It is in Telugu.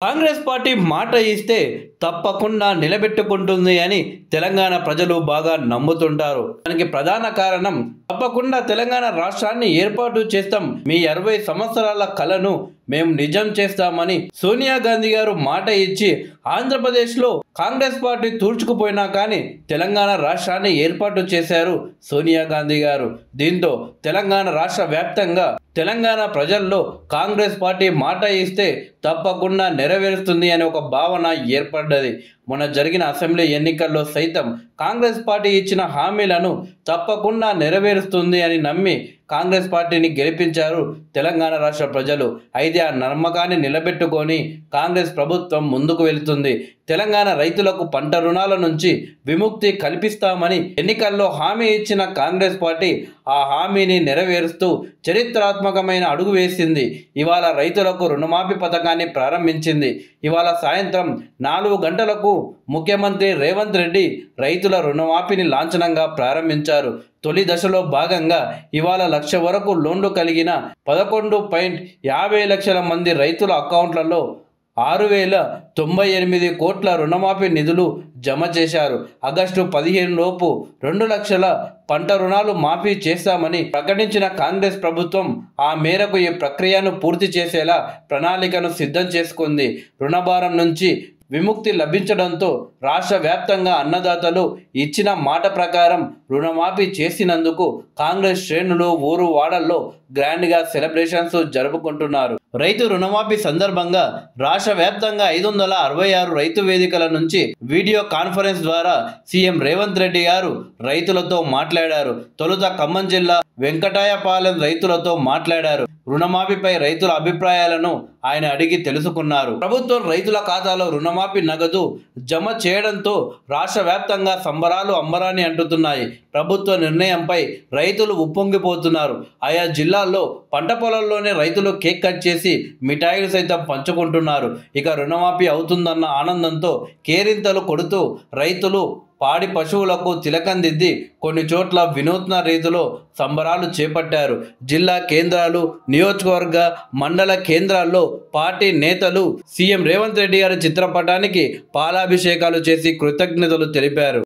కాంగ్రెస్ పార్టీ మాట ఇస్తే తప్పకుండా నిలబెట్టుకుంటుంది అని తెలంగాణ ప్రజలు బాగా నమ్ముతుంటారు. దానికి ప్రధాన కారణం తప్పకుండా తెలంగాణ రాష్ట్రాన్ని ఏర్పాటు చేస్తాం, మీ 60 సంవత్సరాల కలను మేము నిజం చేస్తామని సోనియా గాంధీ గారు మాట ఇచ్చి ఆంధ్రప్రదేశ్లో కాంగ్రెస్ పార్టీ తూర్చుకుపోయినా కానీ తెలంగాణ రాష్ట్రాన్ని ఏర్పాటు చేశారు సోనియా గాంధీ గారు. దీంతో తెలంగాణ రాష్ట్ర వ్యాప్తంగా తెలంగాణ ప్రజల్లో కాంగ్రెస్ పార్టీ మాట ఇస్తే తప్పకుండా నెరవేరుస్తుంది అనే ఒక భావన ఏర్పడ్డది. మొన్న జరిగిన అసెంబ్లీ ఎన్నికల్లో సైతం కాంగ్రెస్ పార్టీ ఇచ్చిన హామీలను తప్పకుండా నెరవేరుస్తుంది అని నమ్మి కాంగ్రెస్ పార్టీని గెలిపించారు తెలంగాణ రాష్ట్ర ప్రజలు. అయితే ఆ నమ్మకాన్ని నిలబెట్టుకొని కాంగ్రెస్ ప్రభుత్వం ముందుకు వెళుతుంది. తెలంగాణ రైతులకు పంట రుణాల నుంచి విముక్తి కల్పిస్తామని ఎన్నికల్లో హామీ ఇచ్చిన కాంగ్రెస్ పార్టీ ఆ హామీని నెరవేరుస్తూ చరిత్రాత్మకమైన అడుగు వేసింది. ఇవాళ రైతులకు రుణమాఫీ పథకాన్ని ప్రారంభించింది. ఇవాళ సాయంత్రం 4 గంటలకు ముఖ్యమంత్రి రేవంత్ రెడ్డి రైతుల రుణమాఫీని లాంఛనంగా ప్రారంభించారు. తొలి దశలో భాగంగా ఇవాళ 1,00,000 వరకు లోన్లు కలిగిన 11.50 లక్షల మంది రైతుల అకౌంట్లలో 6,098 కోట్ల రుణమాఫీ నిధులు జమ చేశారు. ఆగస్టు 15 లోపు 2 లక్షల పంట రుణాలు మాఫీ చేస్తామని ప్రకటించిన కాంగ్రెస్ ప్రభుత్వం ఆ మేరకు ఈ ప్రక్రియను పూర్తి చేసేలా ప్రణాళికను సిద్ధం చేసుకుంది. రుణభారం నుంచి విముక్తి లభించడంతో రాష్ట్ర వ్యాప్తంగా అన్నదాతలు ఇచ్చిన మాట ప్రకారం రుణమాఫీ చేసినందుకు కాంగ్రెస్ శ్రేణులు ఊరు వాడల్లో గ్రాండ్గా సెలబ్రేషన్స్ జరుపుకుంటున్నారు. రైతు రుణమాఫీ సందర్భంగా రాష్ట్ర వ్యాప్తంగా 566 రైతు వేదికల నుంచి వీడియో కాన్ఫరెన్స్ ద్వారా సీఎం రేవంత్ రెడ్డి గారు రైతులతో మాట్లాడారు. తొలుత ఖమ్మం జిల్లా వెంకటాయపాలెం రైతులతో మాట్లాడారు. రుణమాఫీపై రైతుల అభిప్రాయాలను ఆయన అడిగి తెలుసుకున్నారు. ప్రభుత్వం రైతుల ఖాతాలో రుణమాఫీ నగదు జమ చేయడంతో రాష్ట్ర వ్యాప్తంగా సంబరాలు అంబరాన్ని అంటుతున్నాయి. ప్రభుత్వ నిర్ణయంపై రైతులు ఉప్పొంగిపోతున్నారు. ఆయా జిల్లాల్లో పంట పొలాల్లోనే రైతులు కేక్ కట్ చేసి మిఠాయిలు సైతం పంచుకుంటున్నారు. ఇక రుణమాఫీ అవుతుందన్న ఆనందంతో కేరింతలు కొడుతూ రైతులు పాడి పశువులకు తిలకం దిద్ది కొన్ని చోట్ల వినూత్న రీతిలో సంబరాలు చేపట్టారు. జిల్లా కేంద్రాలు, నియోజకవర్గ, మండల కేంద్రాల్లో పార్టీ నేతలు సీఎం రేవంత్ రెడ్డి గారి చిత్రపటానికి పాలాభిషేకాలు చేసి కృతజ్ఞతలు తెలిపారు.